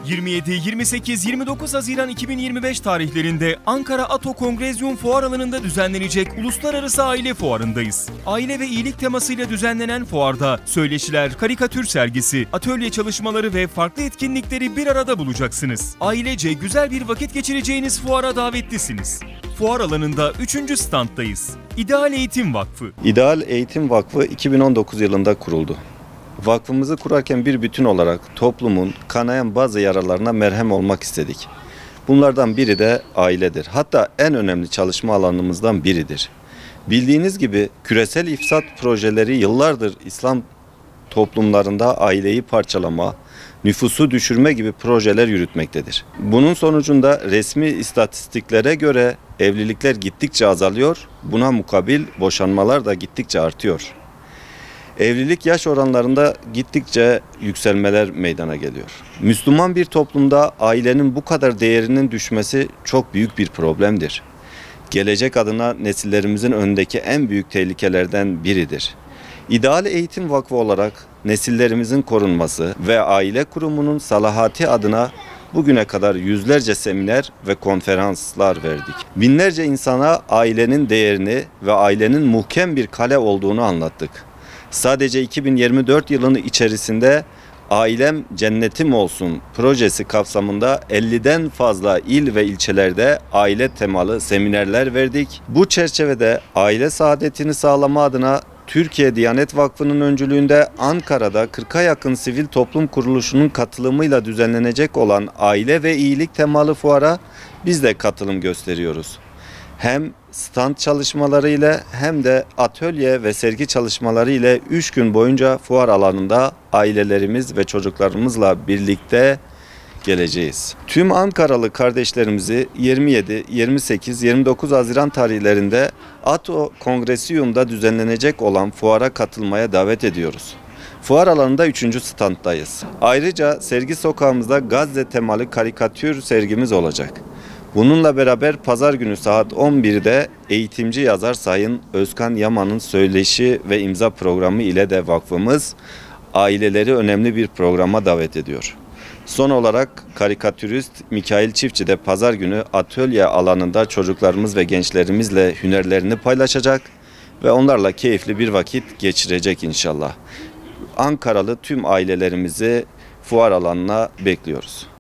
27, 28, 29 Haziran 2025 tarihlerinde Ankara Ato Kongrezyum Fuar Alanı'nda düzenlenecek Uluslararası Aile Fuarı'ndayız. Aile ve iyilik temasıyla düzenlenen fuarda söyleşiler, karikatür sergisi, atölye çalışmaları ve farklı etkinlikleri bir arada bulacaksınız. Ailece güzel bir vakit geçireceğiniz fuara davetlisiniz. Fuar alanında 3. standdayız. İdeal Eğitim Vakfı. İdeal Eğitim Vakfı 2019 yılında kuruldu. Vakfımızı kurarken bir bütün olarak toplumun kanayan bazı yaralarına merhem olmak istedik. Bunlardan biri de ailedir. Hatta en önemli çalışma alanımızdan biridir. Bildiğiniz gibi küresel ifsat projeleri yıllardır İslam toplumlarında aileyi parçalama, nüfusu düşürme gibi projeler yürütmektedir. Bunun sonucunda resmi istatistiklere göre evlilikler gittikçe azalıyor, buna mukabil boşanmalar da gittikçe artıyor. Evlilik yaş oranlarında gittikçe yükselmeler meydana geliyor. Müslüman bir toplumda ailenin bu kadar değerinin düşmesi çok büyük bir problemdir. Gelecek adına nesillerimizin önündeki en büyük tehlikelerden biridir. İdeal Eğitim Vakfı olarak nesillerimizin korunması ve aile kurumunun salahati adına bugüne kadar yüzlerce seminer ve konferanslar verdik. Binlerce insana ailenin değerini ve ailenin muhkem bir kale olduğunu anlattık. Sadece 2024 yılının içerisinde Ailem Cennetim Olsun projesi kapsamında 50'den fazla il ve ilçelerde aile temalı seminerler verdik. Bu çerçevede aile saadetini sağlama adına Türkiye Diyanet Vakfı'nın öncülüğünde Ankara'da 40'a yakın sivil toplum kuruluşunun katılımıyla düzenlenecek olan aile ve iyilik temalı fuara biz de katılım gösteriyoruz. Hem stand çalışmaları ile hem de atölye ve sergi çalışmaları ile 3 gün boyunca fuar alanında ailelerimiz ve çocuklarımızla birlikte geleceğiz. Tüm Ankaralı kardeşlerimizi 27, 28, 29 Haziran tarihlerinde Ato Kongresyum'da düzenlenecek olan fuara katılmaya davet ediyoruz. Fuar alanında 3. standdayız. Ayrıca sergi sokağımızda Gazze temalı karikatür sergimiz olacak. Bununla beraber pazar günü saat 11'de eğitimci yazar Sayın Özkan Yaman'ın söyleşi ve imza programı ile de vakfımız aileleri önemli bir programa davet ediyor. Son olarak karikatürist Mikail Çiftçi de pazar günü atölye alanında çocuklarımız ve gençlerimizle hünerlerini paylaşacak ve onlarla keyifli bir vakit geçirecek inşallah. Ankaralı tüm ailelerimizi fuar alanına bekliyoruz.